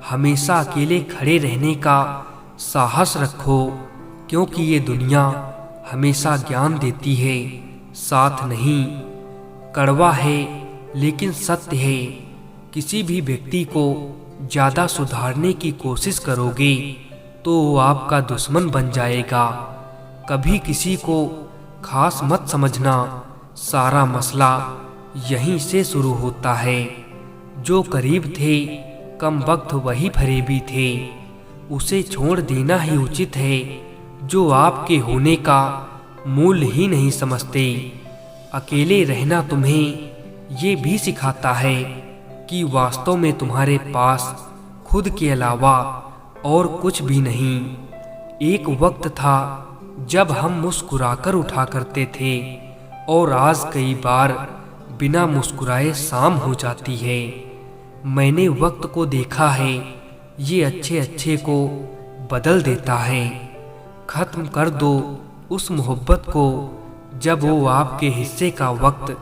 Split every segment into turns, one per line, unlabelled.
हमेशा अकेले खड़े रहने का साहस रखो, क्योंकि ये दुनिया हमेशा ज्ञान देती है, साथ नहीं। कड़वा है लेकिन सत्य है। किसी भी व्यक्ति को ज्यादा सुधारने की कोशिश करोगे तो वो आपका दुश्मन बन जाएगा। कभी किसी को खास मत समझना, सारा मसला यहीं से शुरू होता है। जो करीब थे कम वक्त वही फरेबी थे। उसे छोड़ देना ही उचित है जो आपके होने का मूल्य ही नहीं समझते। अकेले रहना तुम्हें ये भी सिखाता है कि वास्तव में तुम्हारे पास खुद के अलावा और कुछ भी नहीं। एक वक्त था जब हम मुस्कुराकर उठा करते थे और आज कई बार बिना मुस्कुराए शाम हो जाती है। मैंने वक्त को देखा है, ये अच्छे अच्छे को बदल देता है। खत्म कर दो उस मोहब्बत को जब वो आपके हिस्से का वक्त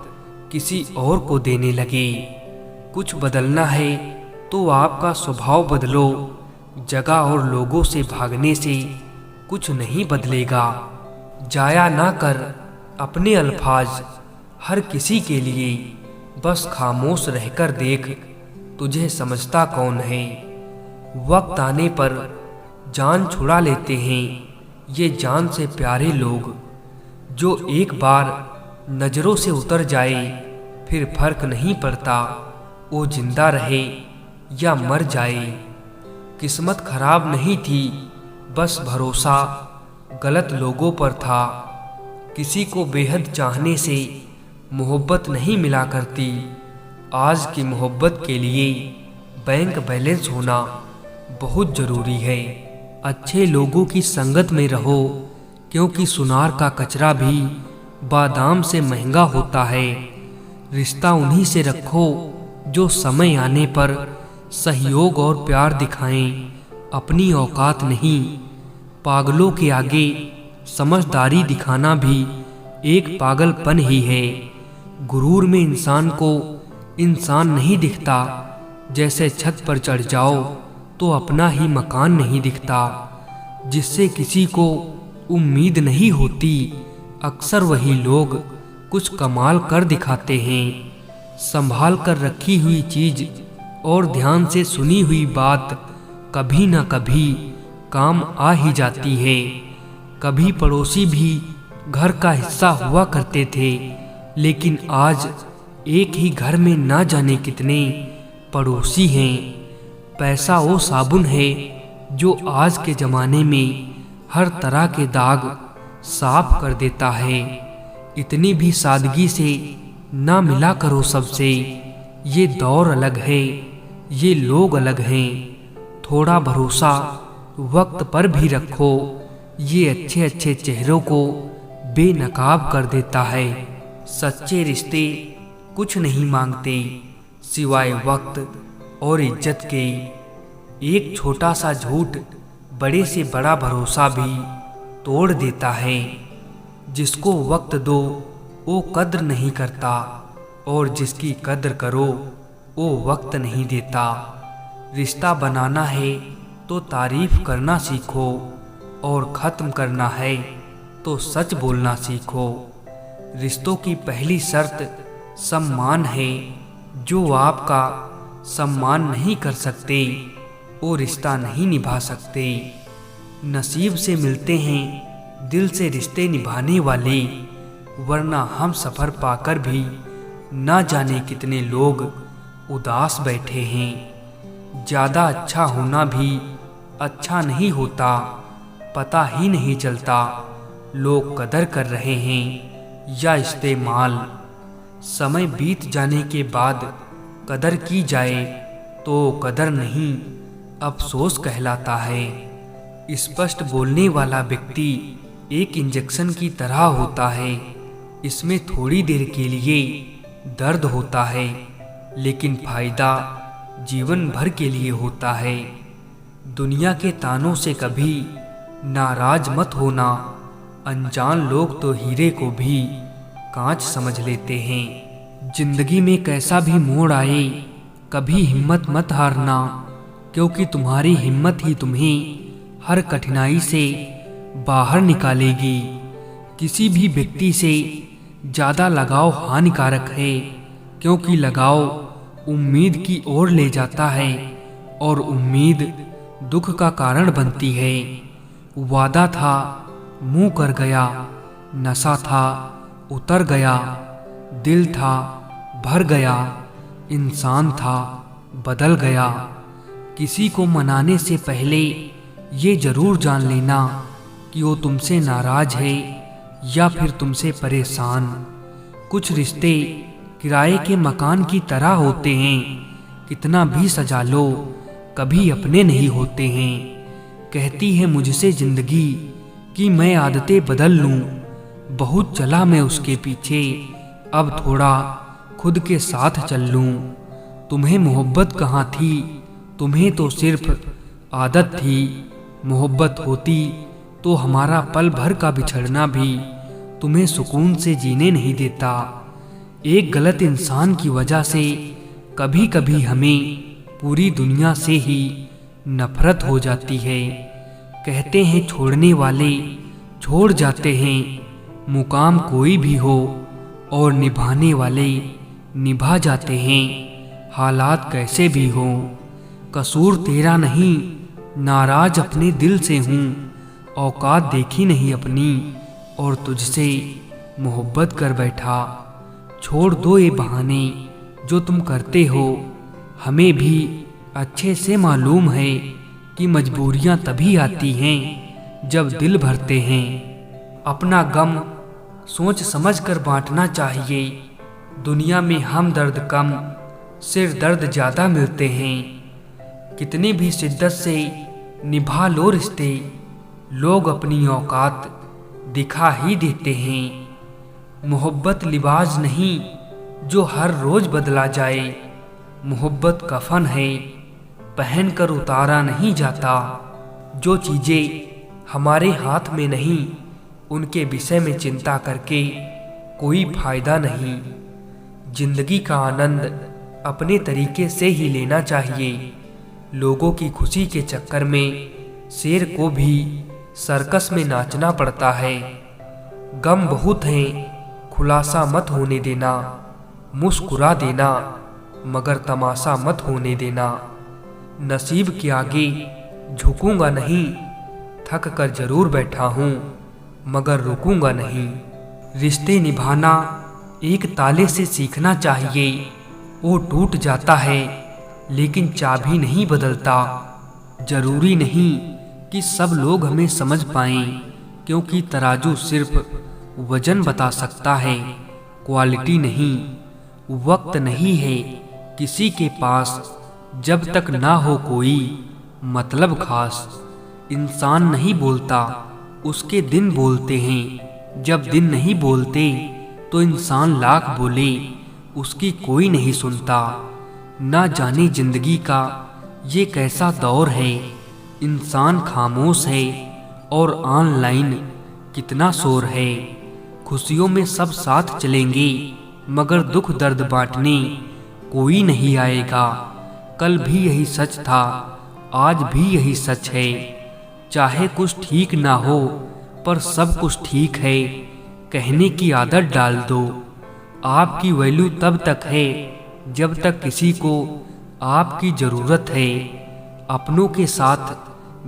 किसी और को देने लगे। कुछ बदलना है तो आपका स्वभाव बदलो। जगह और लोगों से भागने से कुछ नहीं बदलेगा। जाया ना कर अपने अल्फाज हर किसी के लिए, बस खामोश रहकर देख तुझे समझता कौन है। वक्त आने पर जान छुड़ा लेते हैं ये जान से प्यारे लोग। जो एक बार नजरों से उतर जाए फिर फर्क नहीं पड़ता वो जिंदा रहे या मर जाए। किस्मत खराब नहीं थी, बस भरोसा गलत लोगों पर था। किसी को बेहद चाहने से मोहब्बत नहीं मिला करती। आज की मोहब्बत के लिए बैंक बैलेंस होना बहुत जरूरी है। अच्छे लोगों की संगत में रहो, क्योंकि सुनार का कचरा भी बादाम से महंगा होता है। रिश्ता उन्हीं से रखो जो समय आने पर सहयोग और प्यार दिखाएं, अपनी औकात नहीं। पागलों के आगे समझदारी दिखाना भी एक पागलपन ही है। गुरूर में इंसान को इंसान नहीं दिखता। जैसे छत पर चढ़ जाओ तो अपना ही मकान नहीं दिखता। जिससे किसी को उम्मीद नहीं होती, अक्सर वही लोग कुछ कमाल कर दिखाते हैं। संभाल कर रखी हुई चीज और ध्यान से सुनी हुई बात कभी न कभी काम आ ही जाती है। कभी पड़ोसी भी घर का हिस्सा हुआ करते थे, लेकिन आज एक ही घर में ना जाने कितने पड़ोसी हैं। पैसा वो साबुन है जो आज के जमाने में हर तरह के दाग साफ कर देता है। इतनी भी सादगी से ना मिला करो सबसे। ये दौर अलग है, ये लोग अलग हैं। थोड़ा भरोसा वक्त पर भी रखो, ये अच्छे अच्छे चेहरों को बेनकाब कर देता है। सच्चे रिश्ते कुछ नहीं मांगते सिवाय वक्त और इज्जत के। एक छोटा सा झूठ बड़े से बड़ा भरोसा भी तोड़ देता है। जिसको वक्त दो वो कद्र नहीं करता, और जिसकी कद्र करो वो वक्त नहीं देता। रिश्ता बनाना है तो तारीफ करना सीखो, और ख़त्म करना है तो सच बोलना सीखो। रिश्तों की पहली शर्त सम्मान है। जो आपका सम्मान नहीं कर सकते वो रिश्ता नहीं निभा सकते। नसीब से मिलते हैं दिल से रिश्ते निभाने वाले, वरना हम सफ़र पाकर भी ना जाने कितने लोग उदास बैठे हैं। ज़्यादा अच्छा होना भी अच्छा नहीं होता, पता ही नहीं चलता लोग कदर कर रहे हैं या इस्तेमाल। समय बीत जाने के बाद कदर की जाए तो कदर नहीं, अफसोस कहलाता है। स्पष्ट बोलने वाला व्यक्ति एक इंजेक्शन की तरह होता है। इसमें थोड़ी देर के लिए दर्द होता है, लेकिन फायदा जीवन भर के लिए होता है। दुनिया के तानों से कभी नाराज मत होना। अनजान लोग तो हीरे को भी कांच समझ लेते हैं। जिंदगी में कैसा भी मोड़ आए कभी हिम्मत मत हारना, क्योंकि तुम्हारी हिम्मत ही तुम्हें हर कठिनाई से बाहर निकालेगी। किसी भी व्यक्ति से ज़्यादा लगाव हानिकारक है, क्योंकि लगाव उम्मीद की ओर ले जाता है और उम्मीद दुख का कारण बनती है। वादा था मुंह कर गया, नशा था उतर गया, दिल था भर गया, इंसान था बदल गया। किसी को मनाने से पहले ये जरूर जान लेना कि वो तुमसे नाराज है या फिर तुमसे परेशान। कुछ रिश्ते किराए के मकान की तरह होते हैं, कितना भी सजा लो कभी अपने नहीं होते हैं। कहती है मुझसे जिंदगी कि मैं आदतें बदल लूं, बहुत चला मैं उसके पीछे, अब थोड़ा खुद के साथ चल लूं। तुम्हें मोहब्बत कहाँ थी, तुम्हें तो सिर्फ आदत थी। मोहब्बत होती तो हमारा पल भर का बिछड़ना भी तुम्हें सुकून से जीने नहीं देता। एक गलत इंसान की वजह से कभी कभी हमें पूरी दुनिया से ही नफरत हो जाती है। कहते हैं छोड़ने वाले छोड़ जाते हैं, मुकाम कोई भी हो, और निभाने वाले निभा जाते हैं, हालात कैसे भी हो। कसूर तेरा नहीं, नाराज अपने दिल से हूँ, औकात देखी नहीं अपनी और तुझसे मोहब्बत कर बैठा। छोड़ दो ये बहाने जो तुम करते हो, हमें भी अच्छे से मालूम है कि मजबूरियां तभी आती हैं जब दिल भरते हैं। अपना गम सोच समझ कर बांटना चाहिए। दुनिया में हम दर्द कम, सिर दर्द ज़्यादा मिलते हैं। कितनी भी शिद्दत से निभा लो रिश्ते, लोग अपनी औकात दिखा ही देते हैं। मोहब्बत लिबास नहीं जो हर रोज बदला जाए, मोहब्बत कफन है पहन कर उतारा नहीं जाता। जो चीज़ें हमारे हाथ में नहीं, उनके विषय में चिंता करके कोई फायदा नहीं। जिंदगी का आनंद अपने तरीके से ही लेना चाहिए। लोगों की खुशी के चक्कर में शेर को भी सर्कस में नाचना पड़ता है। गम बहुत हैं, खुलासा मत होने देना, मुस्कुरा देना मगर तमाशा मत होने देना। नसीब के आगे झुकूंगा नहीं, थक कर जरूर बैठा हूँ मगर रुकूंगा नहीं। रिश्ते निभाना एक ताले से सीखना चाहिए, वो टूट जाता है लेकिन चाबी नहीं बदलता। जरूरी नहीं कि सब लोग हमें समझ पाएं, क्योंकि तराजू सिर्फ वजन बता सकता है, क्वालिटी नहीं। वक्त नहीं है किसी के पास जब तक ना हो कोई मतलब खास। इंसान नहीं बोलता, उसके दिन बोलते हैं। जब दिन नहीं बोलते तो इंसान लाख बोले, उसकी कोई नहीं सुनता। ना जाने जिंदगी का ये कैसा दौर है, इंसान खामोश है और ऑनलाइन कितना शोर है। खुशियों में सब साथ चलेंगे मगर दुख दर्द बांटने कोई नहीं आएगा। कल भी यही सच था, आज भी यही सच है। चाहे कुछ ठीक ना हो पर सब कुछ ठीक है, कहने की आदत डाल दो। आपकी वैल्यू तब तक है जब तक किसी को आपकी ज़रूरत है। अपनों के साथ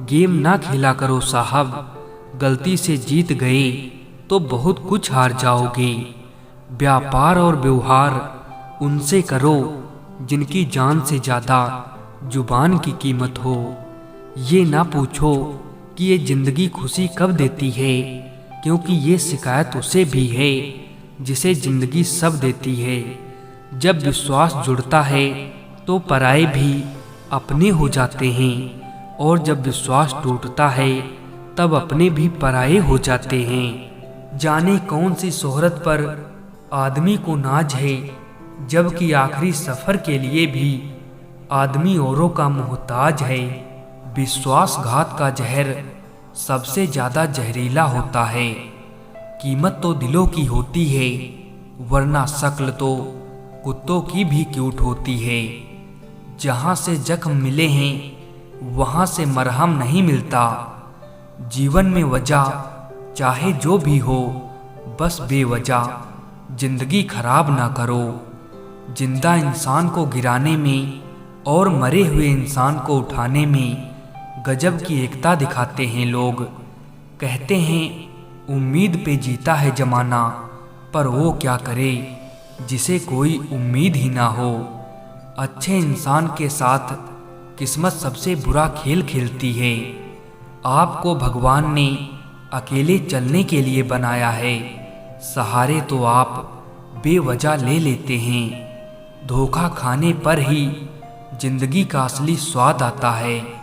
गेम ना खेला करो साहब, गलती से जीत गए तो बहुत कुछ हार जाओगे। व्यापार और व्यवहार उनसे करो जिनकी जान से ज़्यादा जुबान की कीमत हो। ये ना पूछो कि ये ज़िंदगी खुशी कब देती है, क्योंकि ये शिकायत उसे भी है जिसे ज़िंदगी सब देती है। जब विश्वास जुड़ता है तो पराये भी अपने हो जाते हैं, और जब विश्वास टूटता है तब अपने भी पराये हो जाते हैं। जाने कौन सी शोहरत पर आदमी को नाज है, जबकि आखिरी सफर के लिए भी आदमी औरों का मोहताज है। विश्वासघात का जहर सबसे ज्यादा जहरीला होता है। कीमत तो दिलों की होती है, वरना शक्ल तो कुत्तों की भी क्यूट होती है। जहाँ से जख्म मिले हैं वहाँ से मरहम नहीं मिलता। जीवन में वजह चाहे जो भी हो, बस बेवजह जिंदगी खराब ना करो। जिंदा इंसान को गिराने में और मरे हुए इंसान को उठाने में गजब की एकता दिखाते हैं लोग। कहते हैं उम्मीद पे जीता है जमाना, पर वो क्या करे जिसे कोई उम्मीद ही ना हो। अच्छे इंसान के साथ किस्मत सबसे बुरा खेल खेलती है। आपको भगवान ने अकेले चलने के लिए बनाया है, सहारे तो आप बेवजह ले लेते हैं। धोखा खाने पर ही जिंदगी का असली स्वाद आता है।